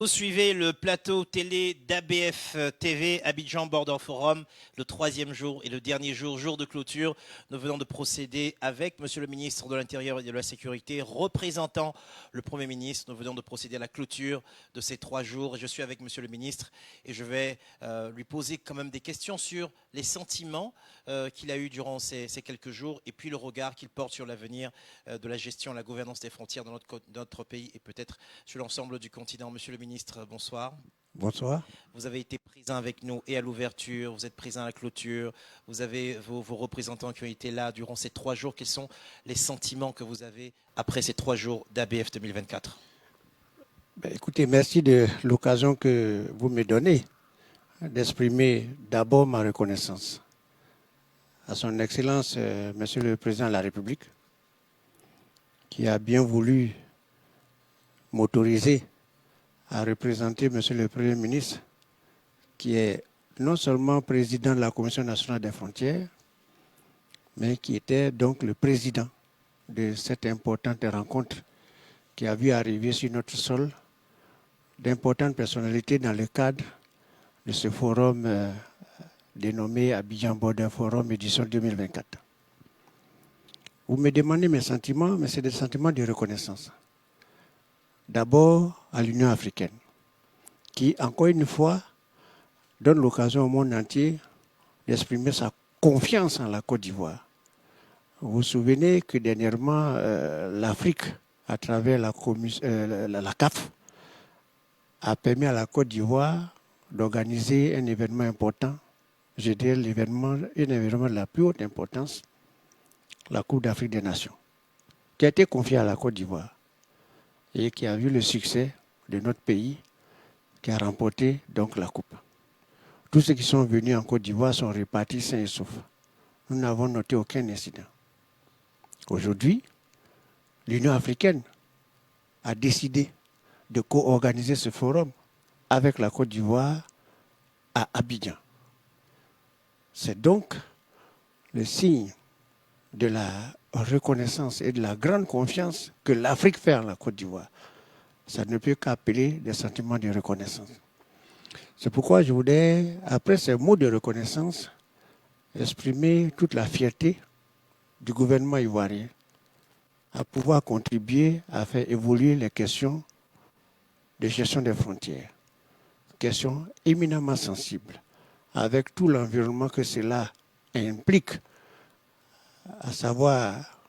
Vous suivez le plateau télé d'ABF TV, Abidjan Border Forum, le troisième jour et le dernier jour, jour de clôture. Nous venons de procéder avec Monsieur le ministre de l'Intérieur et de la Sécurité, représentant le Premier ministre. Nous venons de procéder à la clôture de ces 3 jours. Je suis avec Monsieur le ministre et je vais lui poser quand même des questions sur les sentiments qu'il a eus durant ces quelques jours et puis le regard qu'il porte sur l'avenir de la gestion, la gouvernance des frontières dans notre pays et peut-être sur l'ensemble du continent. Monsieur le ministre, bonsoir. Bonsoir. Vous avez été présent avec nous et à l'ouverture, vous êtes présent à la clôture, vous avez vos représentants qui ont été là durant ces 3 jours. Quels sont les sentiments que vous avez après ces 3 jours d'ABF 2024? Écoutez, merci de l'occasion que vous me donnez d'exprimer d'abord ma reconnaissance à son Excellence, Monsieur le Président de la République, qui a bien voulu m'autoriser à représenter Monsieur le Premier ministre, qui est non seulement président de la Commission nationale des frontières, mais qui était donc le président de cette importante rencontre qui a vu arriver sur notre sol d'importantes personnalités dans le cadre de ce forum dénommé Abidjan Border Forum édition 2024. Vous me demandez mes sentiments, mais c'est des sentiments de reconnaissance. D'abord à l'Union africaine, qui, encore une fois, donne l'occasion au monde entier d'exprimer sa confiance en la Côte d'Ivoire. Vous vous souvenez que dernièrement, l'Afrique, à travers la CAF, a permis à la Côte d'Ivoire d'organiser un événement important, je dirais un événement de la plus haute importance, la Coupe d'Afrique des Nations, qui a été confiée à la Côte d'Ivoire et qui a vu le succès de notre pays, qui a remporté donc la Coupe. Tous ceux qui sont venus en Côte d'Ivoire sont repartis sains et saufs. Nous n'avons noté aucun incident. Aujourd'hui, l'Union africaine a décidé de co-organiser ce forum avec la Côte d'Ivoire à Abidjan. C'est donc le signe de la reconnaissance et de la grande confiance que l'Afrique fait en la Côte d'Ivoire. Ça ne peut qu'appeler des sentiments de reconnaissance. C'est pourquoi je voudrais, après ces mots de reconnaissance, exprimer toute la fierté du gouvernement ivoirien à pouvoir contribuer à faire évoluer les questions de gestion des frontières. Questions éminemment sensibles, avec tout l'environnement que cela implique, à savoir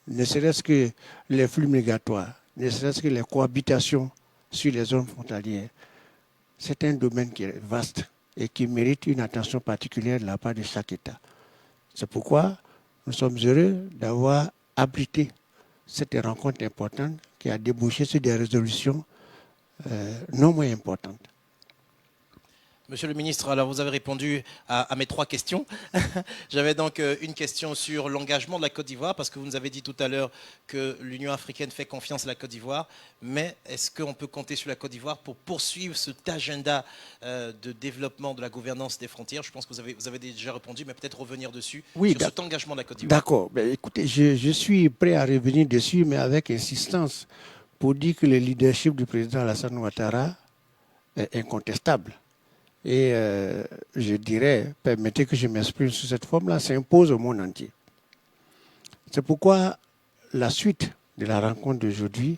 ne serait-ce que les flux migratoires, ne serait-ce que les cohabitations sur les zones frontalières. C'est un domaine qui est vaste et qui mérite une attention particulière de la part de chaque État. C'est pourquoi nous sommes heureux d'avoir abrité cette rencontre importante qui a débouché sur des résolutions non moins importantes. Monsieur le ministre, alors vous avez répondu à mes 3 questions. J'avais donc une question sur l'engagement de la Côte d'Ivoire, parce que vous nous avez dit tout à l'heure que l'Union africaine fait confiance à la Côte d'Ivoire, mais est-ce qu'on peut compter sur la Côte d'Ivoire pour poursuivre cet agenda de développement de la gouvernance des frontières? Je pense que vous avez déjà répondu, mais peut-être revenir dessus, sur cet engagement de la Côte d'Ivoire. D'accord. Écoutez, je suis prêt à revenir dessus, mais avec insistance, pour dire que le leadership du président Alassane Ouattara est incontestable. Et je dirais, permettez que je m'exprime sous cette forme-là, s'impose au monde entier. C'est pourquoi la suite de la rencontre d'aujourd'hui,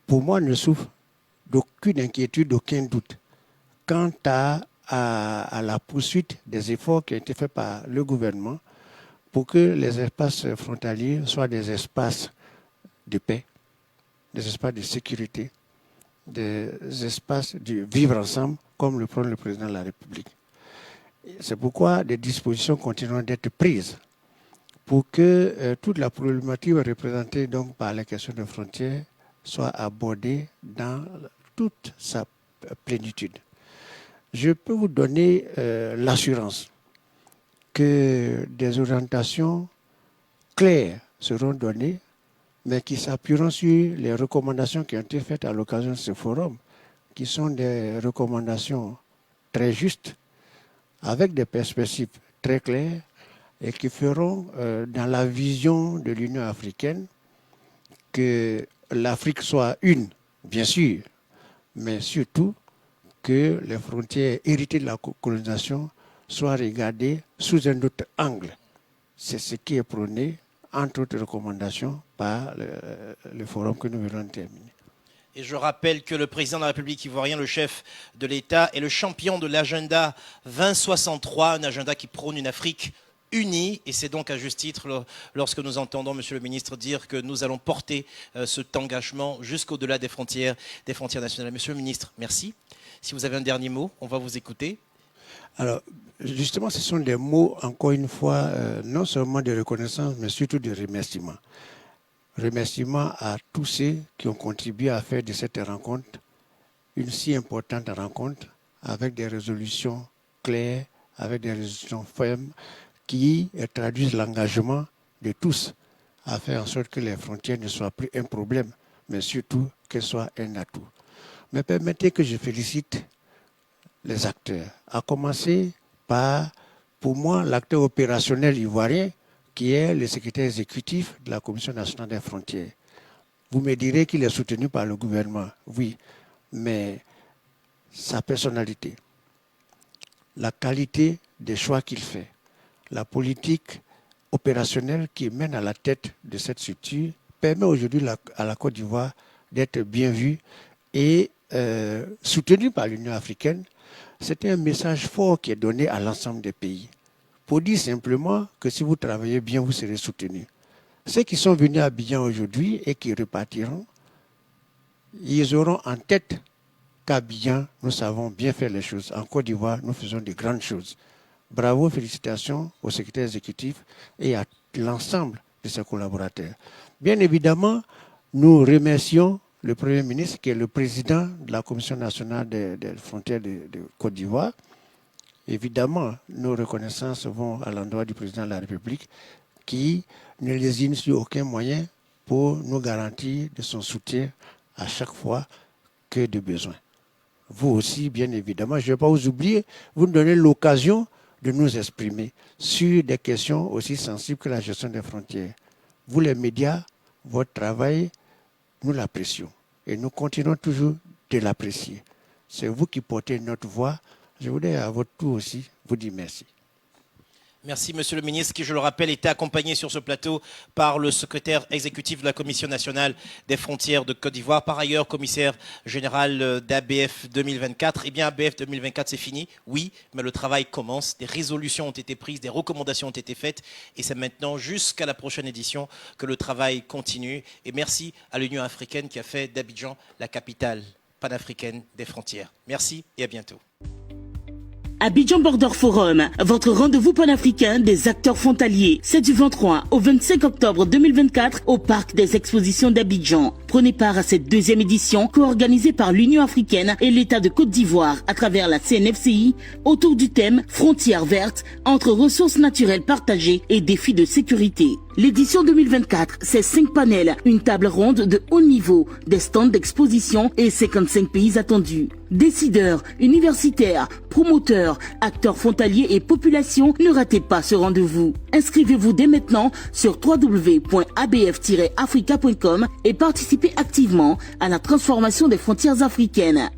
pour moi, ne souffre d'aucune inquiétude, d'aucun doute quant à la poursuite des efforts qui ont été faits par le gouvernement pour que les espaces frontaliers soient des espaces de paix, des espaces de sécurité, des espaces de vivre ensemble, comme le prône le président de la République. C'est pourquoi des dispositions continueront d'être prises pour que toute la problématique représentée donc par la question des frontières soit abordée dans toute sa plénitude. Je peux vous donner l'assurance que des orientations claires seront données, mais qui s'appuieront sur les recommandations qui ont été faites à l'occasion de ce forum, qui sont des recommandations très justes, avec des perspectives très claires, et qui feront dans la vision de l'Union africaine que l'Afrique soit une, bien sûr, mais surtout que les frontières héritées de la colonisation soient regardées sous un autre angle. C'est ce qui est prôné, entre autres recommandations, par le forum que nous venons de terminer. Et je rappelle que le président de la République ivoirienne, le chef de l'État, est le champion de l'agenda 2063, un agenda qui prône une Afrique unie. Et c'est donc à juste titre lorsque nous entendons Monsieur le ministre dire que nous allons porter cet engagement jusqu'au-delà des frontières nationales. Monsieur le ministre, merci. Si vous avez un dernier mot, on va vous écouter. Alors, justement, ce sont des mots, encore une fois, non seulement de reconnaissance, mais surtout de remerciement. Remerciement à tous ceux qui ont contribué à faire de cette rencontre une si importante rencontre avec des résolutions claires, avec des résolutions fermes qui traduisent l'engagement de tous à faire en sorte que les frontières ne soient plus un problème, mais surtout qu'elles soient un atout. Mais permettez que je félicite les acteurs, à commencer par, pour moi, l'acteur opérationnel ivoirien, qui est le secrétaire exécutif de la Commission nationale des frontières. Vous me direz qu'il est soutenu par le gouvernement, oui, mais sa personnalité, la qualité des choix qu'il fait, la politique opérationnelle qui mène à la tête de cette structure permet aujourd'hui à la Côte d'Ivoire d'être bien vue et soutenue par l'Union africaine. C'est un message fort qui est donné à l'ensemble des pays, pour dire simplement que si vous travaillez bien, vous serez soutenu. Ceux qui sont venus à Abidjan aujourd'hui et qui repartiront, ils auront en tête qu'à Abidjan, nous savons bien faire les choses. En Côte d'Ivoire, nous faisons de grandes choses. Bravo, félicitations au secrétaire exécutif et à l'ensemble de ses collaborateurs. Bien évidemment, nous remercions le Premier ministre, qui est le président de la Commission nationale des frontières de Côte d'Ivoire. Évidemment, nos reconnaissances vont à l'endroit du président de la République, qui ne lésine sur aucun moyen pour nous garantir de son soutien à chaque fois que de besoin. Vous aussi, bien évidemment, je ne vais pas vous oublier, vous nous donnez l'occasion de nous exprimer sur des questions aussi sensibles que la gestion des frontières. Vous, les médias, votre travail, nous l'apprécions et nous continuons toujours de l'apprécier. C'est vous qui portez notre voix. Je voudrais à votre tour aussi vous dire merci. Merci, Monsieur le ministre, qui, je le rappelle, était accompagné sur ce plateau par le secrétaire exécutif de la Commission nationale des frontières de Côte d'Ivoire, par ailleurs commissaire général d'ABF 2024. Eh bien, ABF 2024, c'est fini, oui, mais le travail commence. Des résolutions ont été prises, des recommandations ont été faites, et c'est maintenant, jusqu'à la prochaine édition, que le travail continue. Et merci à l'Union africaine qui a fait d'Abidjan la capitale panafricaine des frontières. Merci et à bientôt. Abidjan Border Forum, votre rendez-vous panafricain des acteurs frontaliers. C'est du 23 au 25 octobre 2024 au Parc des Expositions d'Abidjan. Prenez part à cette deuxième édition co-organisée par l'Union africaine et l'État de Côte d'Ivoire à travers la CNFCI autour du thème Frontières vertes entre ressources naturelles partagées et défis de sécurité. L'édition 2024, c'est 5 panels, une table ronde de haut niveau, des stands d'exposition et 55 pays attendus. Décideurs, universitaires, promoteurs, acteurs frontaliers et populations, ne ratez pas ce rendez-vous. Inscrivez-vous dès maintenant sur www.abf-africa.com et participez activement à la transformation des frontières africaines.